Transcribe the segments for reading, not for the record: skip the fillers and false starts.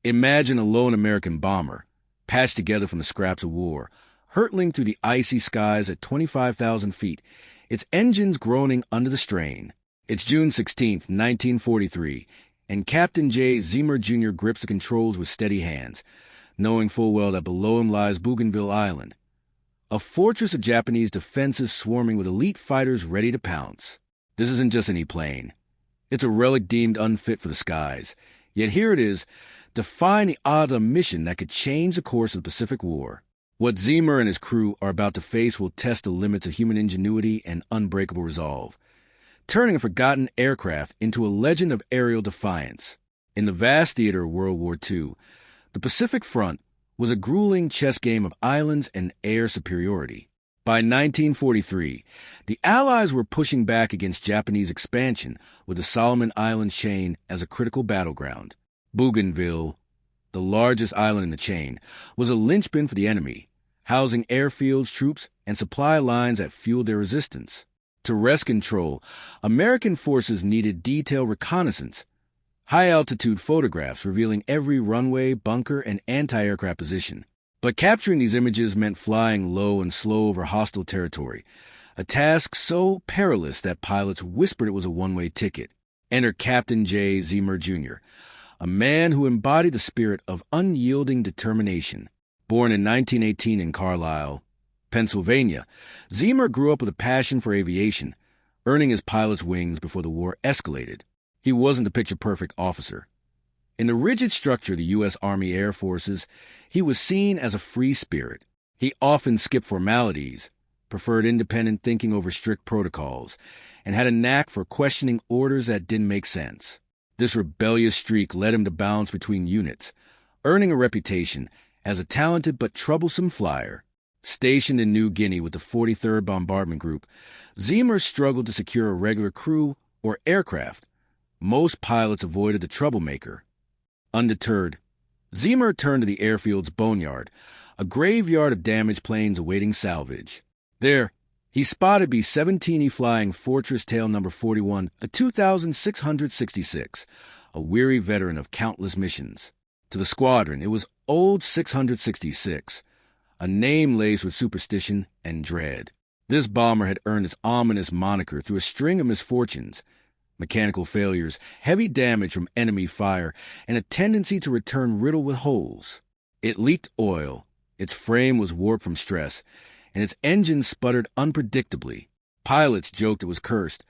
Imagine a lone American bomber, patched together from the scraps of war, hurtling through the icy skies at 25,000 feet, its engines groaning under the strain. It's June 16th, 1943, and Captain Jay Zeamer Jr. grips the controls with steady hands, knowing full well that below him lies Bougainville Island, a fortress of Japanese defenses swarming with elite fighters ready to pounce. This isn't just any plane. It's a relic deemed unfit for the skies. Yet here it is, defying the odds of a mission that could change the course of the Pacific War. What Zeamer and his crew are about to face will test the limits of human ingenuity and unbreakable resolve, turning a forgotten aircraft into a legend of aerial defiance. In the vast theater of World War II, the Pacific Front was a grueling chess game of islands and air superiority. By 1943, the Allies were pushing back against Japanese expansion with the Solomon Islands chain as a critical battleground. Bougainville, the largest island in the chain, was a linchpin for the enemy, housing airfields, troops, and supply lines that fueled their resistance. To wrest control, American forces needed detailed reconnaissance, high-altitude photographs revealing every runway, bunker, and anti-aircraft position. But capturing these images meant flying low and slow over hostile territory, a task so perilous that pilots whispered it was a one-way ticket. Enter Captain Jay Zeamer Jr., a man who embodied the spirit of unyielding determination. Born in 1918 in Carlisle, Pennsylvania, Zeamer grew up with a passion for aviation, earning his pilot's wings before the war escalated. He wasn't the picture-perfect officer. In the rigid structure of the U.S. Army Air Forces, he was seen as a free spirit. He often skipped formalities, preferred independent thinking over strict protocols, and had a knack for questioning orders that didn't make sense. This rebellious streak led him to bounce between units, earning a reputation as a talented but troublesome flyer. Stationed in New Guinea with the 43rd Bombardment Group, Zeamer struggled to secure a regular crew or aircraft. Most pilots avoided the troublemaker. Undeterred, Zeamer turned to the airfield's boneyard, a graveyard of damaged planes awaiting salvage. There, he spotted B-17 flying Fortress Tail No. 41, a 2,666, a weary veteran of countless missions. To the squadron, it was Old 666, a name laced with superstition and dread. This bomber had earned its ominous moniker through a string of misfortunes: mechanical failures, heavy damage from enemy fire, and a tendency to return riddled with holes. It leaked oil, its frame was warped from stress, and its engine sputtered unpredictably. Pilots joked it was cursed,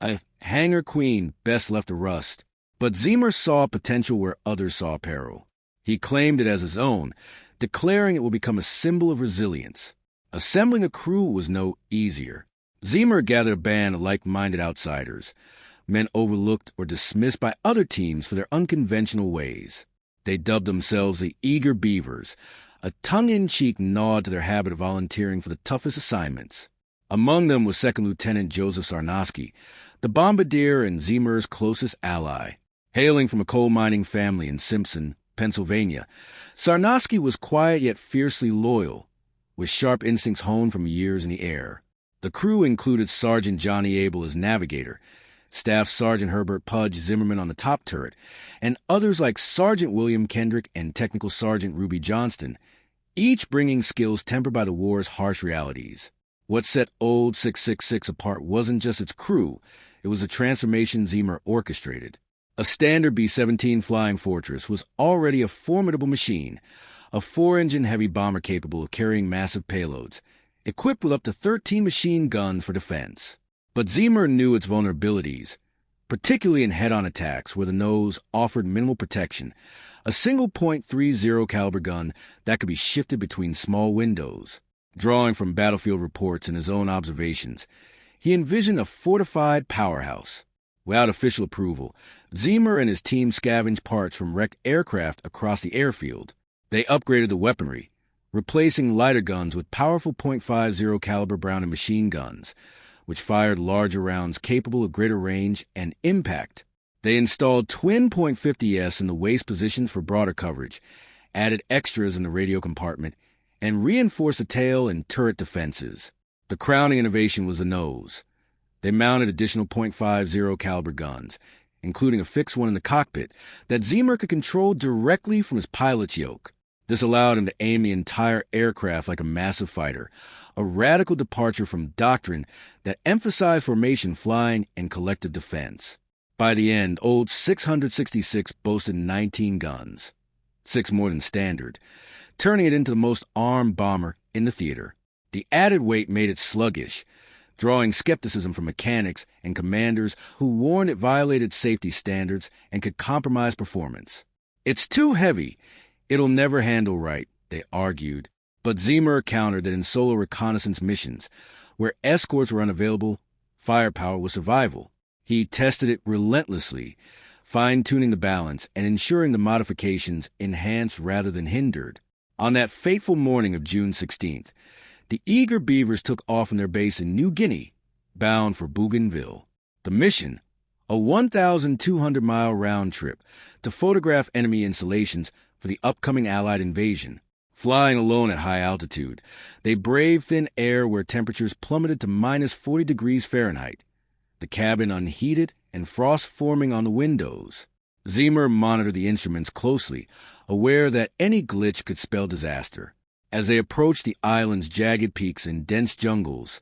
a hangar queen best left to rust. But Zeamer saw potential where others saw peril. He claimed it as his own, declaring it would become a symbol of resilience. Assembling a crew was no easier. Zeamer gathered a band of like-minded outsiders, men overlooked or dismissed by other teams for their unconventional ways. They dubbed themselves the Eager Beavers, a tongue-in-cheek nod to their habit of volunteering for the toughest assignments. Among them was Second Lieutenant Joseph Sarnosky, the bombardier and Zeamer's closest ally. Hailing from a coal mining family in Simpson, Pennsylvania, Sarnosky was quiet yet fiercely loyal, with sharp instincts honed from years in the air. The crew included Sergeant Johnny Abel as navigator, Staff Sergeant Herbert Pudge Zimmerman on the top turret, and others like Sergeant William Kendrick and Technical Sergeant Ruby Johnston, each bringing skills tempered by the war's harsh realities. What set Old 666 apart wasn't just its crew, it was a transformation Zeamer orchestrated. A standard B-17 Flying Fortress was already a formidable machine, a 4-engine heavy bomber capable of carrying massive payloads, equipped with up to 13 machine guns for defense. But Zeamer knew its vulnerabilities, particularly in head-on attacks where the nose offered minimal protection, a single .30 caliber gun that could be shifted between small windows. Drawing from battlefield reports and his own observations, he envisioned a fortified powerhouse. Without official approval, Zeamer and his team scavenged parts from wrecked aircraft across the airfield. They upgraded the weaponry, replacing lighter guns with powerful .50 caliber Browning machine guns, which fired larger rounds capable of greater range and impact. They installed twin .50s in the waist positions for broader coverage, added extras in the radio compartment, and reinforced the tail and turret defenses. The crowning innovation was the nose. They mounted additional .50 caliber guns, including a fixed one in the cockpit, that Zeamer could control directly from his pilot's yoke. This allowed him to aim the entire aircraft like a massive fighter, a radical departure from doctrine that emphasized formation flying and collective defense. By the end, Old 666 boasted 19 guns, 6 more than standard, turning it into the most armed bomber in the theater. The added weight made it sluggish, drawing skepticism from mechanics and commanders who warned it violated safety standards and could compromise performance. "It's too heavy. It'll never handle right," they argued. But Zeamer countered that in solo reconnaissance missions, where escorts were unavailable, firepower was survival. He tested it relentlessly, fine-tuning the balance and ensuring the modifications enhanced rather than hindered. On that fateful morning of June 16th, the eager Beavers took off from their base in New Guinea, bound for Bougainville. The mission, a 1,200-mile round trip to photograph enemy installations for the upcoming Allied invasion. Flying alone at high altitude, they braved thin air where temperatures plummeted to minus 40 degrees Fahrenheit, the cabin unheated and frost forming on the windows. Zeamer monitored the instruments closely, aware that any glitch could spell disaster. As they approached the island's jagged peaks and dense jungles,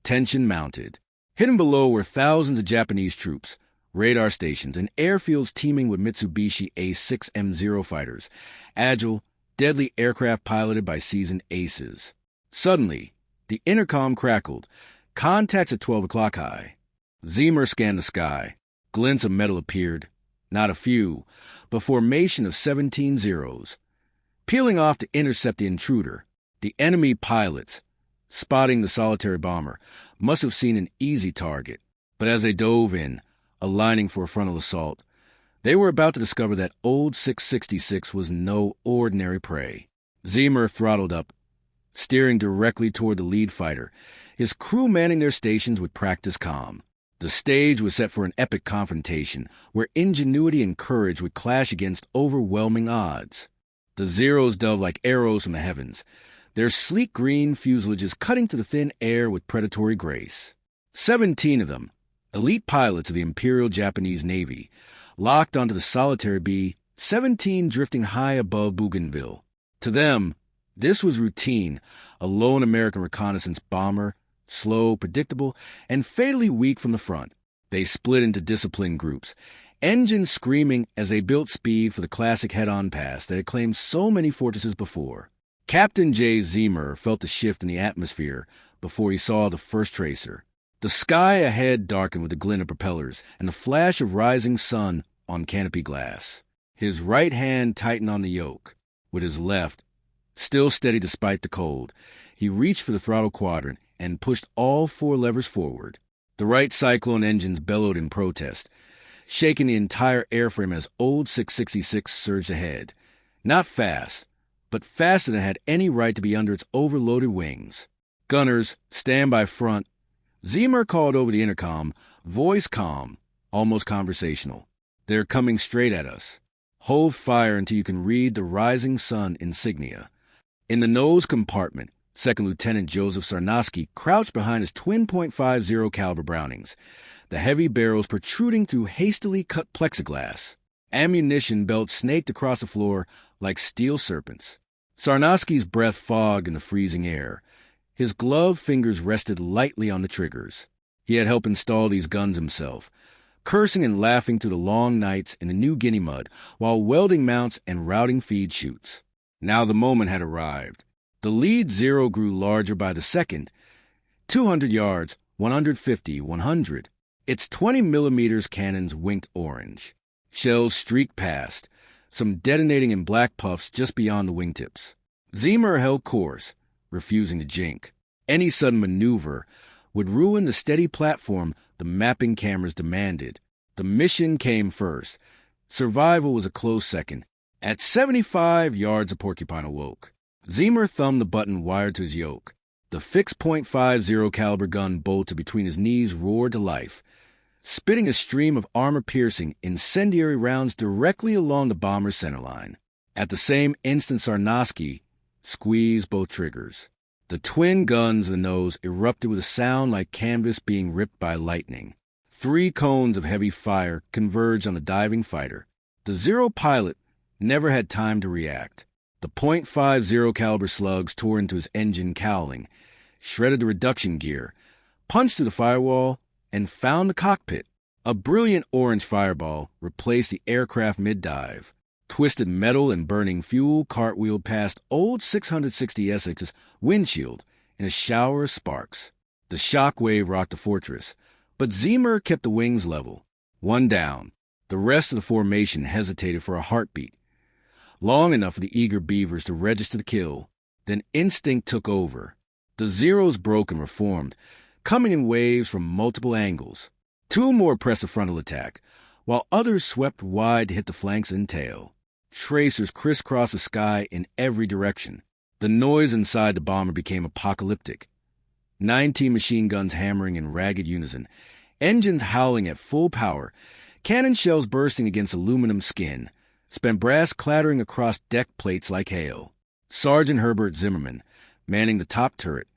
tension mounted. Hidden below were thousands of Japanese troops, radar stations, and airfields teeming with Mitsubishi A6M0 fighters, agile, deadly aircraft piloted by seasoned aces. Suddenly, the intercom crackled. "Contacts at 12 o'clock high." Zeamer scanned the sky. Glints of metal appeared. Not a few, but formation of 17 Zeros. Peeling off to intercept the intruder, the enemy pilots, spotting the solitary bomber, must have seen an easy target. But as they dove in, aligning for a frontal assault, they were about to discover that Old 666 was no ordinary prey. Zeamer throttled up, steering directly toward the lead fighter, his crew manning their stations with practiced calm. The stage was set for an epic confrontation where ingenuity and courage would clash against overwhelming odds. The Zeros dove like arrows from the heavens, their sleek green fuselages cutting through the thin air with predatory grace. 17 of them, elite pilots of the Imperial Japanese Navy, locked onto the solitary B-17 drifting high above Bougainville. To them, this was routine, a lone American reconnaissance bomber, slow, predictable, and fatally weak from the front. They split into disciplined groups, engines screaming as they built speed for the classic head-on pass that had claimed so many fortresses before. Captain Jay Zeamer felt the shift in the atmosphere before he saw the first tracer. The sky ahead darkened with the glint of propellers and the flash of rising sun on canopy glass. His right hand tightened on the yoke. With his left, still steady despite the cold, he reached for the throttle quadrant and pushed all 4 levers forward. The right cyclone engines bellowed in protest, shaking the entire airframe as Old 666 surged ahead. Not fast, but faster than it had any right to be under its overloaded wings. "Gunners, stand by front." Zeamer called over the intercom, voice calm, almost conversational. "They're coming straight at us. Hold fire until you can read the rising sun insignia." In the nose compartment, Second Lieutenant Joseph Sarnowski crouched behind his twin .50 caliber Brownings, the heavy barrels protruding through hastily cut plexiglass. Ammunition belts snaked across the floor like steel serpents. Sarnowski's breath fogged in the freezing air. His gloved fingers rested lightly on the triggers. He had helped install these guns himself, cursing and laughing through the long nights in the New Guinea mud while welding mounts and routing feed chutes. Now the moment had arrived. The lead Zero grew larger by the second. 200 yards, 150, 100. Its 20mm cannons winked orange. Shells streaked past, some detonating in black puffs just beyond the wingtips. Zeamer held course, refusing to jink. Any sudden maneuver would ruin the steady platform the mapping cameras demanded. The mission came first. Survival was a close second. At 75 yards, a porcupine awoke. Zeamer thumbed the button wired to his yoke. The fixed .50 caliber gun bolted between his knees roared to life, spitting a stream of armor-piercing, incendiary rounds directly along the bomber's centerline. At the same instant, Sarnowski squeezed both triggers. The twin guns of the nose erupted with a sound like canvas being ripped by lightning. 3 cones of heavy fire converged on the diving fighter. The Zero pilot never had time to react. The .50 caliber slugs tore into his engine cowling, shredded the reduction gear, punched through the firewall, and found the cockpit. A brilliant orange fireball replaced the aircraft mid-dive. Twisted metal and burning fuel cartwheeled past old 660 Essex's windshield in a shower of sparks. The shock wave rocked the fortress, but Zeamer kept the wings level. 1 down. The rest of the formation hesitated for a heartbeat, long enough for the eager Beavers to register the kill. Then instinct took over. The Zeros broke and reformed, coming in waves from multiple angles. 2 more pressed a frontal attack, while others swept wide to hit the flanks and tail. Tracers crisscrossed the sky in every direction. The noise inside the bomber became apocalyptic. 19 machine guns hammering in ragged unison, engines howling at full power, cannon shells bursting against aluminum skin, spent brass clattering across deck plates like hail. Sergeant Herbert Zimmerman, manning the top turret,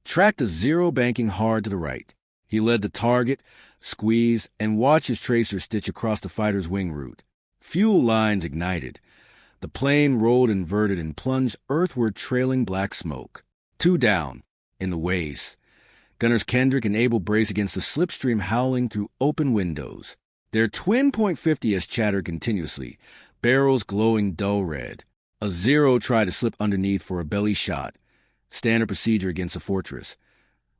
tracked a Zero banking hard to the right. He led the target, squeezed, and watched his tracer stitch across the fighter's wing route. Fuel lines ignited. The plane rolled inverted and plunged earthward, trailing black smoke. 2 down. In the waist, Gunners Kendrick and Abel brace against the slipstream howling through open windows. Their twin .50s chattered continuously, barrels glowing dull red. A Zero tried to slip underneath for a belly shot, standard procedure against the fortress.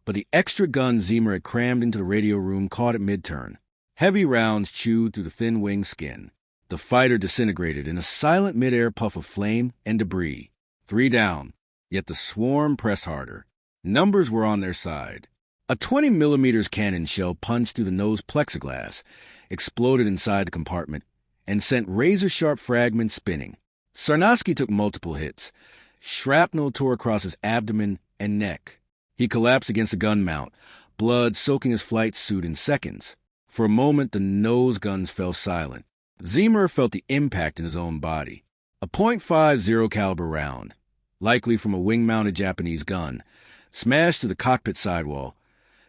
But the extra gun Zeamer had crammed into the radio room caught at mid-turn. Heavy rounds chewed through the thin wing skin. The fighter disintegrated in a silent mid-air puff of flame and debris. 3 down, yet the swarm pressed harder. Numbers were on their side. A 20mm cannon shell punched through the nose plexiglass, exploded inside the compartment, and sent razor-sharp fragments spinning. Sarnosky took multiple hits. Shrapnel tore across his abdomen and neck. He collapsed against the gun mount, blood soaking his flight suit in seconds. For a moment, the nose guns fell silent. Zeamer felt the impact in his own body. A .50 caliber round, likely from a wing-mounted Japanese gun, smashed through the cockpit sidewall,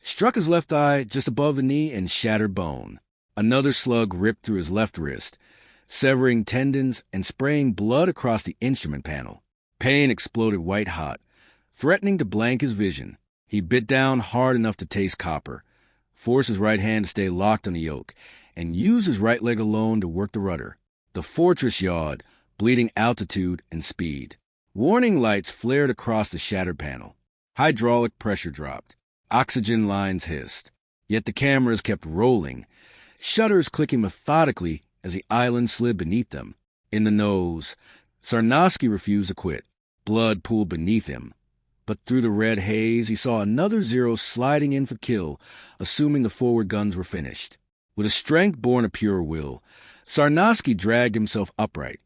struck his left eye just above the knee and shattered bone. Another slug ripped through his left wrist, severing tendons and spraying blood across the instrument panel. Pain exploded white-hot, threatening to blank his vision. He bit down hard enough to taste copper, forced his right hand to stay locked on the yoke, and used his right leg alone to work the rudder. The fortress yawed, bleeding altitude and speed. Warning lights flared across the shattered panel. Hydraulic pressure dropped. Oxygen lines hissed. Yet the cameras kept rolling, shutters clicking methodically as the island slid beneath them. In the nose, Sarnosky refused to quit. Blood pooled beneath him. But through the red haze, he saw another Zero sliding in for kill, assuming the forward guns were finished. With a strength born of pure will, Sarnosky dragged himself upright,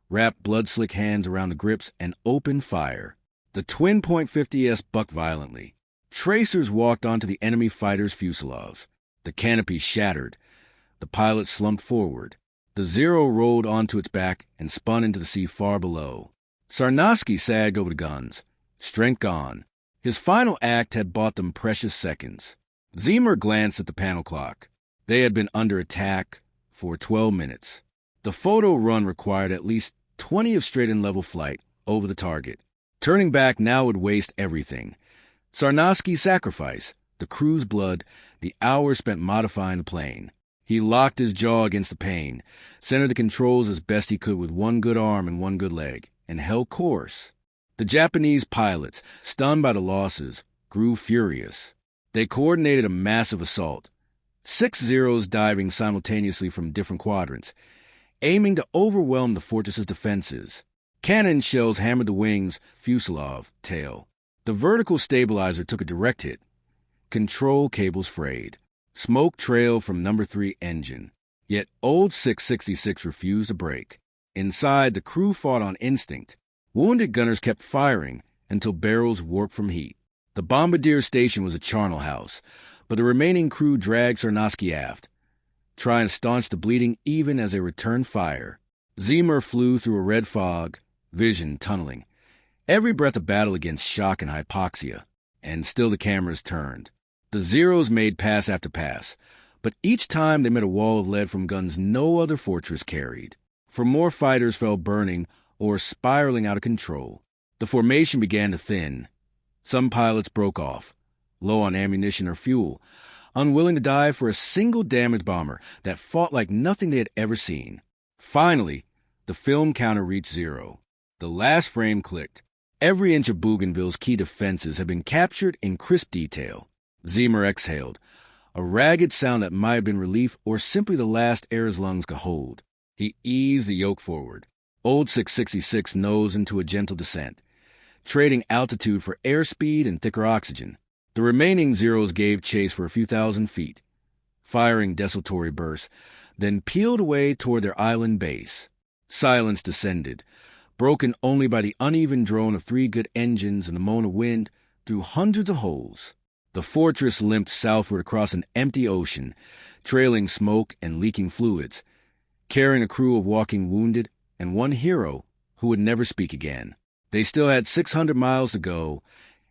wrapped blood-slick hands around the grips, and opened fire. The twin .50s bucked violently. Tracers walked onto the enemy fighter's fuselage. The canopy shattered. The pilot slumped forward. The Zero rolled onto its back and spun into the sea far below. Sarnosky sagged over the guns, strength gone. His final act had bought them precious seconds. Zeamer glanced at the panel clock. They had been under attack for 12 minutes. The photo run required at least 20 of straight and level flight over the target. Turning back now would waste everything. Sarnosky's sacrifice, the crew's blood, the hours spent modifying the plane. He locked his jaw against the pain, centered the controls as best he could with one good arm and one good leg, and held course. The Japanese pilots, stunned by the losses, grew furious. They coordinated a massive assault. 6 Zeros diving simultaneously from different quadrants, aiming to overwhelm the fortress's defenses. Cannon shells hammered the wings, fuselage, tail. The vertical stabilizer took a direct hit. Control cables frayed. Smoke trailed from number 3 engine. Yet old 666 refused to break. Inside, the crew fought on instinct. Wounded gunners kept firing until barrels warped from heat. The bombardier station was a charnel house, but the remaining crew dragged Sarnosky aft, trying to staunch the bleeding even as they returned fire. Zeamer flew through a red fog, vision tunneling. Every breath a battle against shock and hypoxia, and still the cameras turned. The Zeros made pass after pass, But each time they met a wall of lead from guns no other fortress carried. For more fighters fell burning or spiraling out of control. The formation began to thin. Some pilots broke off, low on ammunition or fuel, unwilling to die for a single damaged bomber that fought like nothing they had ever seen. Finally, the film counter reached 0. The last frame clicked. Every inch of Bougainville's key defenses had been captured in crisp detail. Zeamer exhaled, a ragged sound that might have been relief or simply the last air his lungs could hold. He eased the yoke forward. Old 666 nosed into a gentle descent, trading altitude for airspeed and thicker oxygen. The remaining Zeros gave chase for a few thousand feet, firing desultory bursts, then peeled away toward their island base. Silence descended, broken only by the uneven drone of 3 good engines and the moan of wind through hundreds of holes. The fortress limped southward across an empty ocean, trailing smoke and leaking fluids, carrying a crew of walking wounded and one hero who would never speak again. They still had 600 miles to go,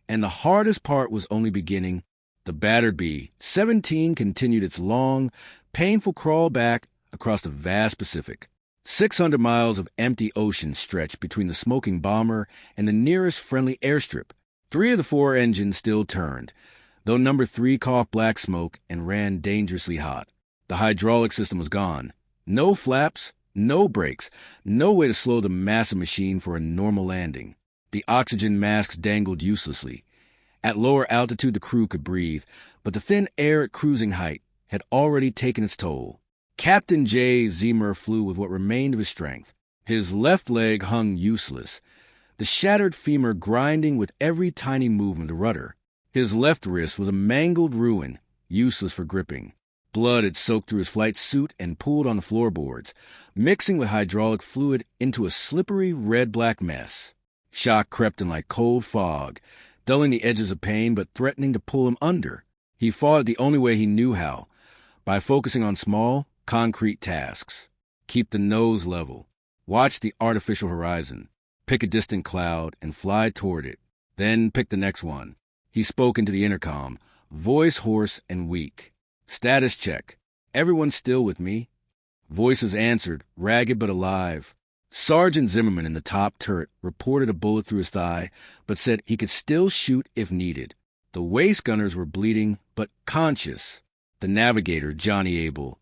and the hardest part was only beginning. The battered B-17 continued its long, painful crawl back across the vast Pacific. 600 miles of empty ocean stretched between the smoking bomber and the nearest friendly airstrip. 3 of the 4 engines still turned, though number 3 coughed black smoke and ran dangerously hot. The hydraulic system was gone. No flaps, no brakes, no way to slow the massive machine for a normal landing. The oxygen masks dangled uselessly. At lower altitude, the crew could breathe, but the thin air at cruising height had already taken its toll. Captain Jay Zeamer flew with what remained of his strength. His left leg hung useless, the shattered femur grinding with every tiny movement of the rudder. His left wrist was a mangled ruin, useless for gripping. Blood had soaked through his flight suit and pooled on the floorboards, mixing with hydraulic fluid into a slippery red-black mess. Shock crept in like cold fog, dulling the edges of pain but threatening to pull him under. He fought the only way he knew how, by focusing on small, concrete tasks. Keep the nose level. Watch the artificial horizon. Pick a distant cloud and fly toward it. Then pick the next one. He spoke into the intercom, voice hoarse and weak. Status check. Everyone still with me? Voices answered, ragged but alive. Sergeant Zimmerman in the top turret reported a bullet through his thigh, but said he could still shoot if needed. The waist gunners were bleeding, but conscious. The navigator, Johnny Abel,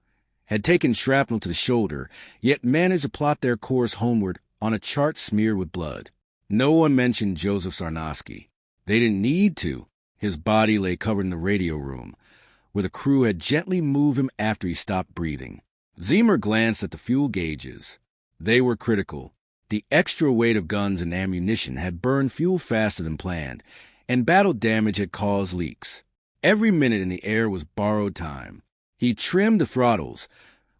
had taken shrapnel to the shoulder, yet managed to plot their course homeward on a chart smeared with blood. No one mentioned Joseph Sarnosky. They didn't need to. His body lay covered in the radio room, where the crew had gently moved him after he stopped breathing. Zeamer glanced at the fuel gauges. They were critical. The extra weight of guns and ammunition had burned fuel faster than planned, and battle damage had caused leaks. Every minute in the air was borrowed time. He trimmed the throttles,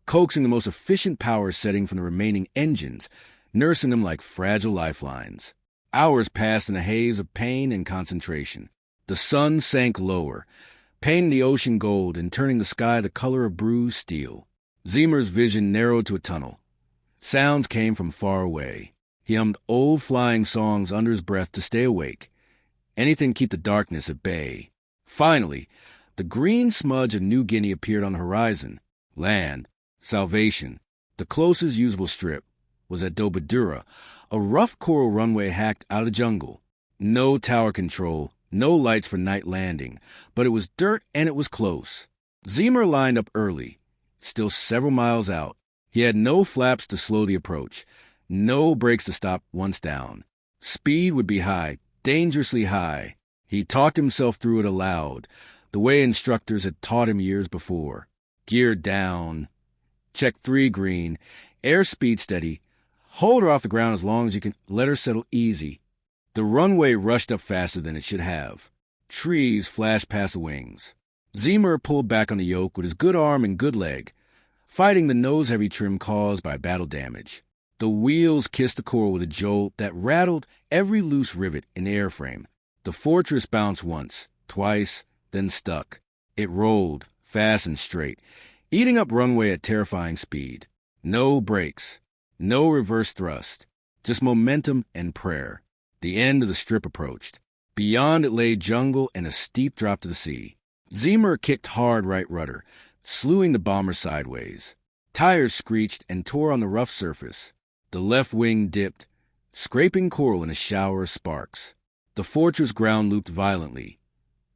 coaxing the most efficient power setting from the remaining engines, nursing them like fragile lifelines. Hours passed in a haze of pain and concentration. The sun sank lower, painting the ocean gold and turning the sky the color of bruised steel. Zeamer's vision narrowed to a tunnel. Sounds came from far away. He hummed old flying songs under his breath to stay awake. Anything to keep the darkness at bay. Finally, the green smudge of New Guinea appeared on the horizon. Land, salvation. The closest usable strip was at WWII, a rough coral runway hacked out of the jungle. No tower control, no lights for night landing, but it was dirt and it was close. Zeamer lined up early, still several miles out. He had no flaps to slow the approach, no brakes to stop once down. Speed would be high, dangerously high. He talked himself through it aloud, the way instructors had taught him years before. Gear down. Check 3 green. Airspeed steady. Hold her off the ground as long as you can. Let her settle easy. The runway rushed up faster than it should have. Trees flashed past the wings. Zeamer pulled back on the yoke with his good arm and good leg, fighting the nose-heavy trim caused by battle damage. The wheels kissed the coral with a jolt that rattled every loose rivet in the airframe. The fortress bounced once, twice, then stuck. It rolled, fast and straight, eating up runway at terrifying speed. No brakes, no reverse thrust, just momentum and prayer. The end of the strip approached. Beyond it lay jungle and a steep drop to the sea. Zeamer kicked hard right rudder, slewing the bomber sideways. Tires screeched and tore on the rough surface. The left wing dipped, scraping coral in a shower of sparks. The fortress ground looped violently,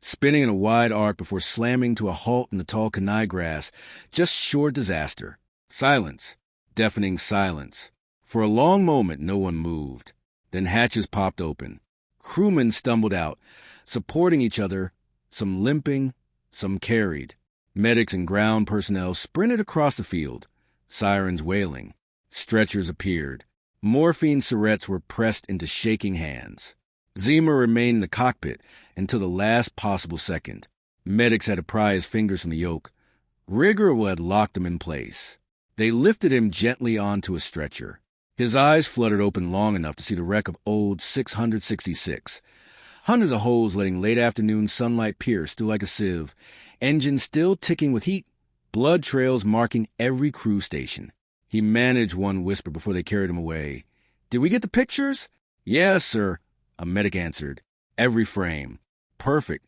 spinning in a wide arc before slamming to a halt in the tall Kenai grass, just short disaster. Silence. Deafening silence. For a long moment, no one moved. Then hatches popped open. Crewmen stumbled out, supporting each other, some limping, some carried. Medics and ground personnel sprinted across the field, sirens wailing. Stretchers appeared. Morphine syrettes were pressed into shaking hands. Zeamer remained in the cockpit until the last possible second. Medics had to pry his fingers from the yoke. Rigor had locked him in place. They lifted him gently onto a stretcher. His eyes fluttered open long enough to see the wreck of old 666. Hundreds of holes letting late afternoon sunlight pierce through like a sieve. Engines still ticking with heat. Blood trails marking every crew station. He managed one whisper before they carried him away. "Did we get the pictures?" "Yes, sir," a medic answered. "Every frame. Perfect."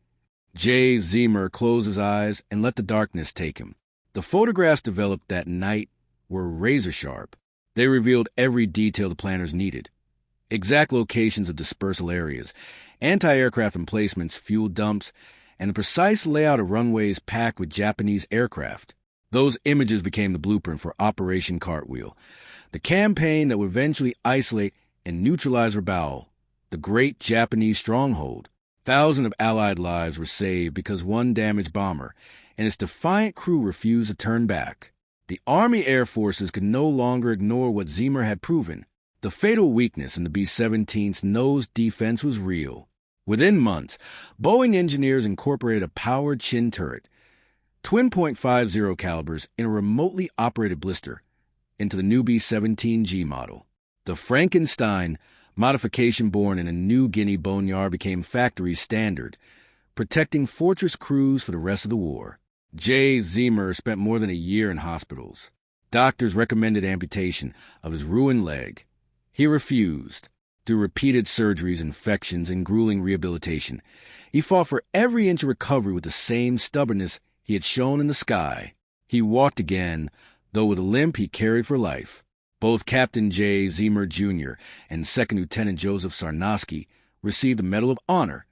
Jay Zeamer closed his eyes and let the darkness take him. The photographs developed that night were razor-sharp. They revealed every detail the planners needed. Exact locations of dispersal areas, anti-aircraft emplacements, fuel dumps, and the precise layout of runways packed with Japanese aircraft. Those images became the blueprint for Operation Cartwheel, the campaign that would eventually isolate and neutralize Rabaul, the great Japanese stronghold. Thousands of Allied lives were saved because one damaged bomber and its defiant crew refused to turn back. The Army Air Forces could no longer ignore what Zeamer had proven. The fatal weakness in the B-17's nose defense was real. Within months, Boeing engineers incorporated a powered chin turret, twin .50 calibers in a remotely operated blister, into the new B-17G model. The Frankenstein modification born in a New Guinea boneyard became factory standard, protecting fortress crews for the rest of the war. Jay Zeamer spent more than a year in hospitals. Doctors recommended amputation of his ruined leg. He refused. Through repeated surgeries, infections, and grueling rehabilitation, he fought for every inch of recovery with the same stubbornness he had shown in the sky. He walked again, though with a limp he carried for life. Both Captain Jay Zeamer Jr. and Second Lieutenant Joseph Sarnosky received the Medal of Honor,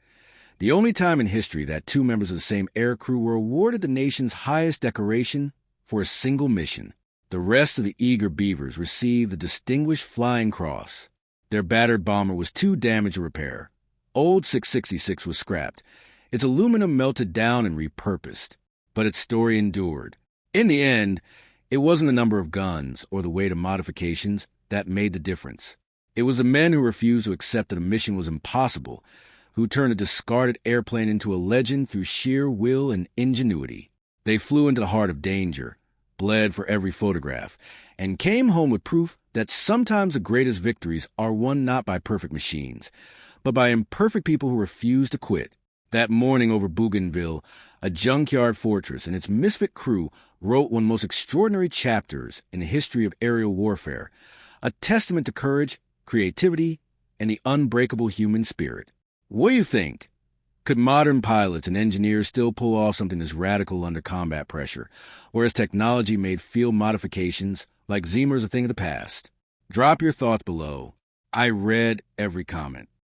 the only time in history that two members of the same air crew were awarded the nation's highest decoration for a single mission. The rest of the eager Beavers received the Distinguished Flying Cross. Their battered bomber was too damaged to repair. Old 666 was scrapped, its aluminum melted down and repurposed, but its story endured. In the end, it wasn't the number of guns or the weight of modifications that made the difference. It was the men who refused to accept that a mission was impossible, who turned a discarded airplane into a legend through sheer will and ingenuity. They flew into the heart of danger, bled for every photograph, and came home with proof that sometimes the greatest victories are won not by perfect machines, but by imperfect people who refuse to quit. That morning over Bougainville, a junkyard fortress and its misfit crew wrote one of the most extraordinary chapters in the history of aerial warfare, a testament to courage, creativity, and the unbreakable human spirit. What do you think? Could modern pilots and engineers still pull off something this radical under combat pressure, or has technology made field modifications like Zeamer's a thing of the past? Drop your thoughts below. I read every comment.